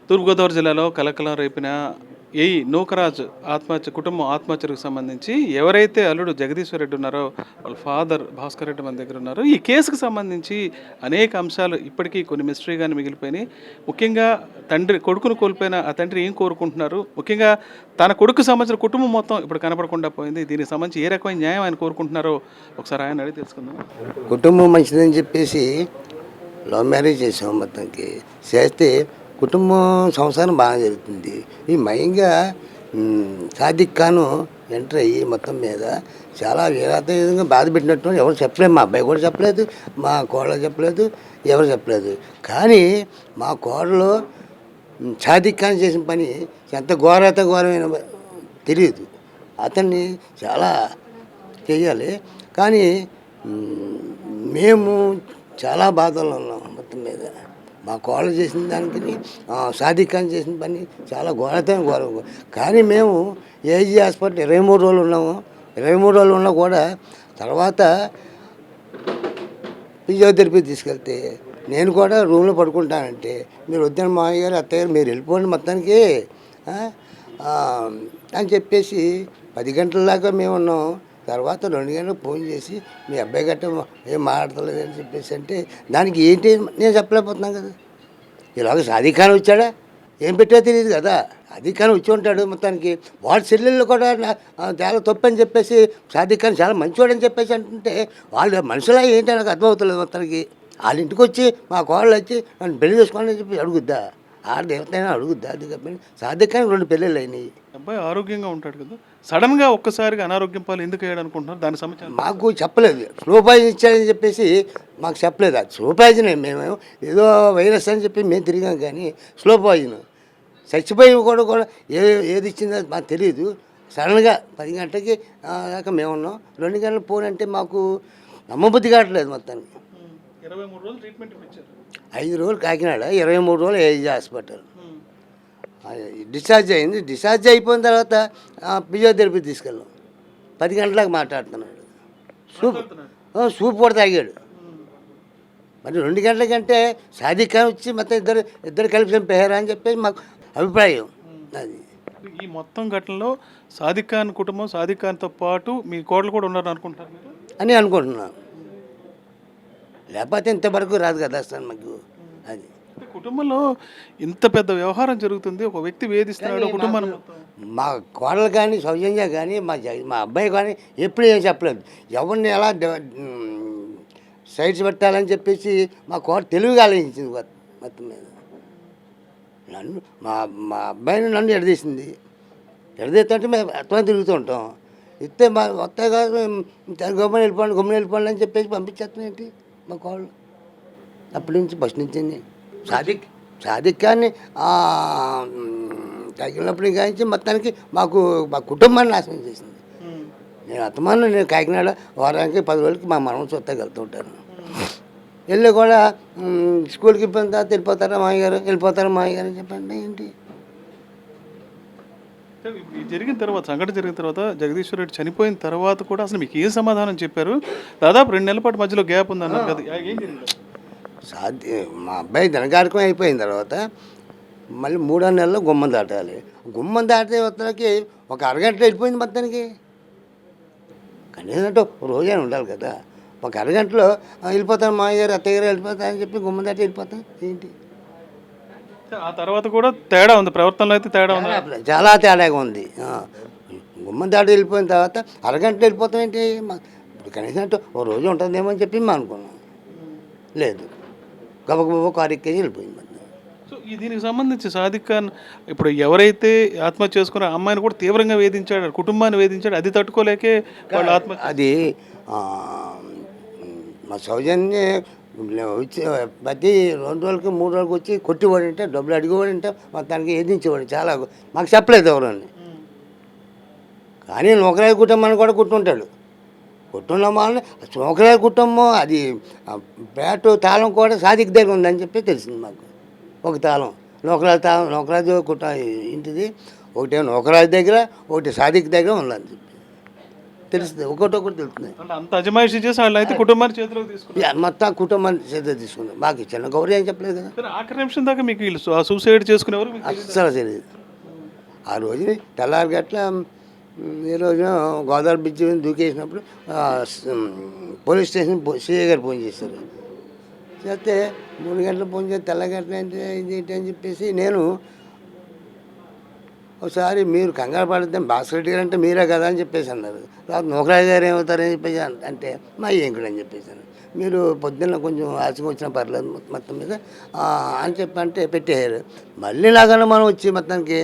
తూర్పుగోదావరి జిల్లాలో కలకలం రేపిన ఈ నూకరాజు ఆత్మహత్య కుటుంబం ఆత్మహత్యకు సంబంధించి ఎవరైతే అల్లుడు జగదీశ్వర్ రెడ్డి ఉన్నారో వాళ్ళ ఫాదర్ భాస్కర్ రెడ్డి మన దగ్గర ఉన్నారు. ఈ కేసుకు సంబంధించి అనేక అంశాలు ఇప్పటికీ కొన్ని మిస్టరీగానే మిగిలిపోయినాయి. ముఖ్యంగా కొడుకును కోల్పోయిన ఆ తండ్రి ఏం కోరుకుంటున్నారు, ముఖ్యంగా తన కొడుకు సంబంధించిన కుటుంబం మొత్తం ఇప్పుడు కనపడకుండా పోయింది. దీనికి సంబంధించి ఏ రకమైన న్యాయం ఆయన కోరుకుంటున్నారో ఒకసారి ఆయన అడిగి తెలుసుకుందాం. కుటుంబం మంచిదని చెప్పేసి లవ్ మ్యారేజ్ చేసాం. మొత్తానికి చేస్తే కుటుంబం సంసారం బాగా జరుగుతుంది. ఈ మయంగా సాదిక్ ఖాను ఎంటర్ అయ్యి మొత్తం మీద చాలా విధంగా బాధ పెట్టినట్టు ఎవరు చెప్పలేదు. మా అబ్బాయి కూడా చెప్పలేదు, మా కోడలు చెప్పలేదు, ఎవరు చెప్పలేదు. కానీ మా కోడలు సాదిక్ ఖాన్ చేసిన పని ఎంత ఘోరమైన తెలియదు. అతన్ని చాలా చెయ్యాలి. కానీ మేము చాలా బాధల్లో ఉన్నాం. మొత్తం మీద మా కోడలు చేసిన దానికి సాదిక్ ఖాన్ చేసిన పని చాలా ఘోరం. కానీ మేము ఏజీ హాస్పిటల్ 23 రోజులు ఉన్నాము. 23 రోజులు ఉన్నా కూడా తర్వాత ఫిజియోథెరపీ తీసుకెళ్తే నేను కూడా రూమ్లో పడుకుంటానంటే మీరు వద్దని మామయ్య గారు అత్తయ్య గారు మీరు వెళ్ళిపోండి మొత్తానికి అని చెప్పేసి 10 గంటల దాకా మేము ఉన్నాం. తర్వాత 2 గంటలకు ఫోన్ చేసి మీ అబ్బాయి గట్ట ఏం మాట్లాడతలేదు అని చెప్పేసి అంటే దానికి ఏంటి నేను చెప్పలేకపోతున్నాను కదా. ఇలాగ సాదిక్ ఖాన్ వచ్చాడా ఏం పెట్టా తెలియదు కదా. సాదిక్ ఖాన్ వచ్చి ఉంటాడు. మొత్తానికి వాడి చెల్లెళ్ళు కూడా చాలా తప్పు అని చెప్పేసి సాదిక్ ఖాన్ చాలా మంచివాడని చెప్పేసి అంటుంటే వాళ్ళు మనుషులా ఏంటి నాకు అర్థమవుతలేదు. మొత్తానికి వాళ్ళ ఇంటికి వచ్చి మా కోళ్ళు వచ్చి నన్ను పెళ్లి చేసుకోవాలని చెప్పి అడుగుద్దా, దేవతైనా అడుగుద్దా. అది కాబట్టి సాదిక్ ఖాన్ 2 పెళ్ళిళ్ళు అయినాయి. అబ్బాయి ఆరోగ్యంగా ఉంటాడు కదా, సడన్గా ఒక్కసారిగా అనారోగ్యం పాలు ఎందుకు అయ్యాడు అనుకుంటున్నారు? దాని సమస్య మాకు చెప్పలేదు. స్లో పాయిజన్ ఇచ్చాడని చెప్పేసి మాకు చెప్పలేదు. అది స్లో పాయిజనే. మేము ఏదో వైరస్ అని చెప్పి మేము తిరిగాం. కానీ స్లో పాయిజన్ చచ్చిపోయి కూడా ఏది ఇచ్చిందో మాకు తెలియదు. సడన్గా 10 గంటలకి దాకా మేము ఉన్నాం. 2 గంటలకు ఫోన్ అంటే మాకు నమ్మబుద్ధి కావట్లేదు. మొత్తానికి 23 రోజులు ట్రీట్మెంట్ ఇచ్చారు. 5 రోజులు కాకినాడ, 23 రోజులు ఏజీ హాస్పిటల్. డిశ్చార్జ్ అయింది. డిశ్చార్జ్ అయిపోయిన తర్వాత ఫిజియోథెరపీ తీసుకెళ్ళాం. 10 గంటలకు మాట్లాడుతున్నాడు. సూప్ కూడా తాగాడు. మరి 2 గంటల కంటే సాదిక్ ఖాన్ వచ్చి మొత్తం ఇద్దరు కలిపి చంపేయారా అని చెప్పేసి మాకు అభిప్రాయం. అది ఈ మొత్తం ఘటనలో సాదిక్ ఖాన్ కుటుంబం, సాదిక్ ఖాన్తో పాటు మీ కోడలు కూడా ఉన్నారు అనుకుంటారు అని అనుకుంటున్నాను. లేకపోతే ఇంతవరకు రాదు కదా అసలు మాకు. అది కుటుంబంలో ఇంత పెద్ద వ్యవహారం జరుగుతుంది, ఒక వ్యక్తి వేధిస్తున్నాడు కుటుంబం. మా కోడలు కానీ సౌజన్య కానీ మా అబ్బాయి కానీ ఎప్పుడు ఏం చెప్పలేదు. ఎవరిని ఎలా సైడ్స్ పెట్టాలని చెప్పేసి మా కోడ తెలివిగా ఆలోచించింది. మొత్తం మీద నన్ను మా అబ్బాయిని నన్ను ఎడదీసింది. ఎడదీస్తుంటే మేము అర్థం తిరుగుతూ ఉంటాం. ఇస్తే మా వస్తాయి కాదు గమ్మని వెళ్ళిపోండి అని చెప్పేసి పంపించేస్తాం. ఏంటి మా కోళ్ళు అప్పటి నుంచి ఫస్ట్ నుంచి సాదిక్ ఖాన్ని తగిలినప్పటి నుంచి మొత్తానికి మా కుటుంబాన్ని నాశనం చేసింది. నేను అత్తమాను నేను కాకినాడ వారానికి 10 రోజులకి మా మనం చూస్తే వెళ్తూ ఉంటాను. వెళ్ళి కూడా స్కూల్కి ఇబ్బంది తర్వాత వెళ్ళిపోతారా మామయ్య గారు అని చెప్పండి. ఏంటి జరిగిన తర్వాత, సంఘటన జరిగిన తర్వాత, జగదీశ్వర్ రెడ్డి చనిపోయిన తర్వాత కూడా అసలు మీకు ఏం సమాధానం చెప్పారు? దాదాపు 2 నెలల పాటు మధ్యలో గ్యాప్ ఉందన్నారు కదా, ఏం జరిగింది? మా అబ్బాయి ధనకారకం అయిపోయిన తర్వాత మళ్ళీ 3వ నెలలో గుమ్మం దాటాలి. గుమ్మం దాటే వద్దకి ఒక అరగంటలో వెళ్ళిపోయింది. మొత్తానికి కనీసం అంటే రోజైనా ఉండాలి కదా. ఒక అరగంటలో వెళ్ళిపోతాను మామయ్య గారు అత్తయ్య గారు వెళ్ళిపోతానని చెప్పి గుమ్మం దాటి వెళ్ళిపోతాను. ఏంటి ఆ తర్వాత కూడా తేడా ఉంది, ప్రవర్తనలో అయితే తేడా ఉంది, చాలా తేడాగా ఉంది. గుమ్మం దాటి వెళ్ళిపోయిన తర్వాత అరగంటలో వెళ్ళిపోతాం ఏంటి. ఇప్పుడు కనీసం అంటే ఓ రోజు ఉంటుందేమో అని చెప్పి మేము అనుకున్నాం. లేదు, గబగబ కారు ఎక్కేసి వెళ్ళిపోయింది. సో దీనికి సంబంధించి సాదిక్ ఖాన్ ఇప్పుడు ఎవరైతే ఆత్మహత్య చేసుకున్న అమ్మాయిని కూడా తీవ్రంగా వేధించాడు, కుటుంబాన్ని వేధించాడు. అది తట్టుకోలేకే వాళ్ళు ఆత్మహత్య. అది మా సౌజన్య వచ్చి ప్రతి 2 రోజులకి 3 రోజులకి వచ్చి కొట్టివాడు అంటే డబ్బులు అడిగేవాడు అంటే మొత్తానికి వేధించేవాడు. చాలా మాకు చెప్పలేదు ఎవరని. కానీ నౌకరాయి కుటుంబాన్ని కూడా కుట్టుంటాడు. కుటుంబం నౌకరాయి కుటుంబం అది పేట తాళం కూడా సాదిక్ దగ్గర ఉందని చెప్పి తెలిసింది మాకు. ఒక తాళం నౌకరాజు ఇంటిది ఒకటి నౌకరాజు దగ్గర, ఒకటి సాదిక్ దగ్గర ఉందని చెప్పి తెలుస్తుంది, ఒకటి తెలుస్తుంది. అంటే అంత అజమాయిషీ చేసి వాళ్ళు అయితే కుటుంబాన్ని చేతిలోకి తీసుకున్నారు. మొత్తం ఆ కుటుంబాన్ని చేతిలో తీసుకుంది. మాకు చిన్న గౌరీ ఏం చెప్పలేదు కదా, సరే, ఆఖరి నిమిషం దాకా మీకు వీళ్ళు సూసైడ్ చేసుకునేవారు మీకు తెలీదా? అస్సలు తెలియదు. ఆ రోజు తెల్లారి గట్ల ఈ రోజున గోదావరి బ్రిడ్జి మీద దూకేసినప్పుడు పోలీస్ స్టేషన్ సిఐ గారు ఫోన్ చేశారు. చేస్తే 3 గంటలు ఫోన్ చేస్తే తెల్ల గంటలు అంటే ఇది ఏంటి అని చెప్పేసి నేను ఒకసారి మీరు కంగారు పడితే భాస్కర్ రెడ్డి గారు అంటే మీరే కదా అని చెప్పేసి అన్నారు. తర్వాత నూకరాజు గారు ఏమవుతారని చెప్పేసి అంటే మా ఏంకుడు అని చెప్పేసాను. మీరు పొద్దున్న కొంచెం ఆశగా వచ్చినా పర్లేదు మొత్తం మీద అని చెప్పి అంటే పెట్టేశారు. మళ్ళీ లాగానే మనం వచ్చి మొత్తానికి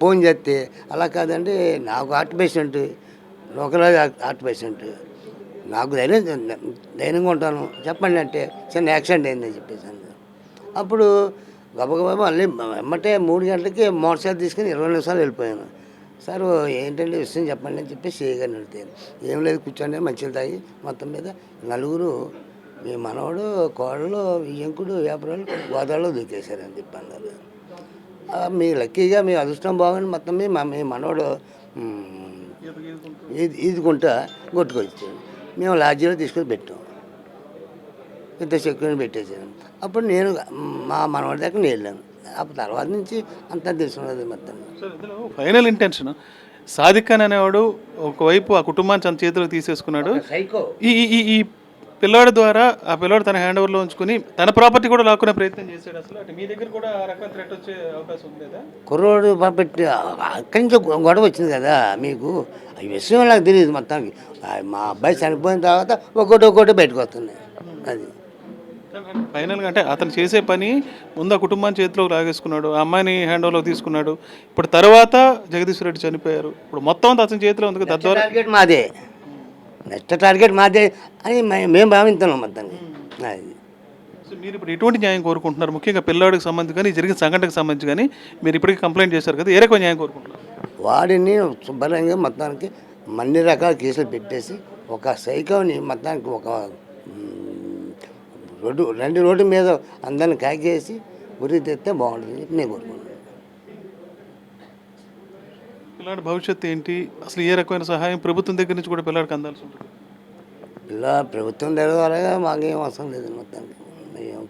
ఫోన్ చేస్తే అలా కాదండి, నాకు heart patient, Nookaraju heart patient, నాకు ధైర్యంగా ఉంటాను చెప్పండి అంటే చిన్న యాక్సిడెంట్ అయిందని చెప్పేసి. అప్పుడు గబగబా మళ్ళీ వెమ్మటే 3 గంటలకి మోటార్ సైకిల్ తీసుకుని 20 నిమిషాలు వెళ్ళిపోయాను. సార్ ఏంటంటే విషయం చెప్పండి అని చెప్పి సిఐ గారిని అడిగాను. ఏం లేదు కూర్చోండి మంచిలు తాగి మొత్తం మీద 4 మీ మనవడు, కోడలు, ఎంకుడు, వ్యాపారాలు గోదావరిలో దూకేశారని చెప్పి అన్నారు. మీ లక్కీగా మీ అదృష్టం బాగుంది మొత్తం మీద మీ మనవడు ఈదుకుంటా కొట్టుకొచ్చాడు. మేము లాడ్జీలో తీసుకొని పెట్టాం, పెద్ద సెక్యూరిటీ పెట్టేసాను. అప్పుడు నేను మా మనవాడి దగ్గర నేను వెళ్ళాను. అప్పుడు తర్వాత నుంచి అంతా తెలుసుకున్నది మొత్తం. ఫైనల్ ఇంటెన్షన్ సాదిక్ ఖాన్ అనేవాడు ఒకవైపు ఆ కుటుంబాన్ని తన చేతిలోకి తీసేసుకున్నాడు. సైకో ఈ ఈ ఈ పిల్లాడి ద్వారా ఆ పిల్లాడు తన హ్యాండ్ ఓవర్లో ఉంచుకుని తన ప్రాపర్టీ కూడా లాక్కునే ప్రయత్నం చేశాడు. అసలు అంటే మీ దగ్గర కూడా ఆ రకమైన థ్రెట్ వచ్చే అవకాశం ఉంది కదా? కుర్రోడు పెట్టి అక్కడి నుంచి గొడవ వచ్చింది కదా మీకు, ఈ విషయం నాకు తెలియదు మొత్తానికి. మా అబ్బాయి చనిపోయిన తర్వాత ఒక్కొక్కటి బయటకు వస్తున్నాయి. అది ఫైనల్గా అంటే అతను చేసే పని ముందు ఆ కుటుంబాన్ని చేతిలోకి లాగేసుకున్నాడు, ఆ అమ్మాయిని హ్యాండ్ ఓవర్లోకి తీసుకున్నాడు. ఇప్పుడు తర్వాత జగదీశ్వర్ రెడ్డి చనిపోయారు. ఇప్పుడు మొత్తం అంతా అతని చేతిలో ఉంది కదా. తద్వారా టార్గెట్ మాదే, నెక్స్ట్ టార్గెట్ మాదే అని మేము భావిస్తున్నాం మొత్తాన్ని. అది సో మీరు ఇప్పుడు ఎటువంటి న్యాయం కోరుకుంటున్నారు? ముఖ్యంగా పిల్లాడికి సంబంధించి కానీ జరిగిన సంఘటనకు సంబంధించి కానీ మీరు ఇప్పటికీ కంప్లైంట్ చేశారు కదా, ఏ రకమైన న్యాయం కోరుకుంటున్నారు? వాడిని శుభ్రంగా మొత్తానికి అన్ని రకాల కేసులు పెట్టేసి ఒక సైకోని మొత్తానికి ఒక రోడ్డు మీద అందరిని కాకేసి ఉరి తెస్తే బాగుంటుంది నేను కోరుకుంటున్నాను. పిల్లాడి భవిష్యత్తు ఏంటి, అసలు ఏ రకమైన సహాయం ప్రభుత్వం దగ్గర నుంచి కూడా పిల్లాడికి అందాల్సి ఉంటుంది? ప్రభుత్వం ద్వారా మాకేం అవసరం లేదు, మొత్తానికి మేము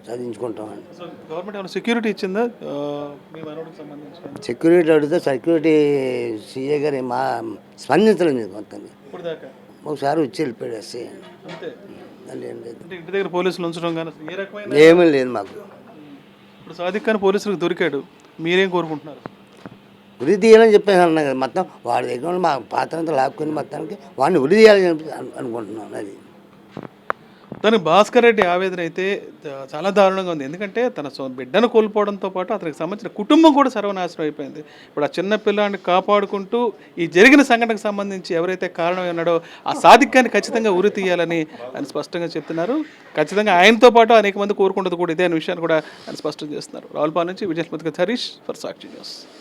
చదివించుకుంటామని. గవర్నమెంట్ ఏమైనా సెక్యూరిటీ ఇచ్చిందా మీ మనోడికి సంబంధించి? సెక్యూరిటీ అడిగితే సెక్యూరిటీ సీఏ గారు మా స్పందించలేదు మొత్తాన్ని. ఇప్పుడు దాకా ఒకసారి వచ్చి వెళ్ళిపోయాడు ఎస్ఐ. అంతే, ఏం లేదు, అంటే ఇంటి దగ్గర పోలీసులు ఉంచడం కానీ ఏ రకమైన ఏమీ లేదు మాకు. ఇప్పుడు సాదిక్ ఖాన్ పోలీసులకు దొరికాడు, మీరేం కోరుకుంటున్నారు? ఉరి తీయాలని చెప్పేసి అన్నా కదా, మొత్తం వాడి దగ్గర ఉన్న మా పాత్ర అంతా లాక్కుని మొత్తానికి వాడిని ఉరి తీయాలని అనుకుంటున్నాను. అది దానికి భాస్కర్ రెడ్డి ఆవేదన అయితే చాలా దారుణంగా ఉంది. ఎందుకంటే తన బిడ్డను కోల్పోవడంతో పాటు అతనికి సంబంధించిన కుటుంబం కూడా సర్వనాశనం అయిపోయింది. ఇప్పుడు ఆ చిన్న పిల్లాన్ని కాపాడుకుంటూ ఈ జరిగిన సంఘటనకు సంబంధించి ఎవరైతే కారణం ఉన్నాడో ఆ సాదిక్ ఖాన్ని ఖచ్చితంగా ఉరి తీయాలని ఆయన స్పష్టంగా చెప్తున్నారు. ఖచ్చితంగా ఆయనతో పాటు అనేక మంది కోరుకుంటుంది కూడా ఇదే అనే విషయాన్ని కూడా ఆయన స్పష్టం చేస్తున్నారు. రావులపాలెం నుంచి విజయస్మృతిక హరీష్ ఫర్ సాక్షి న్యూస్.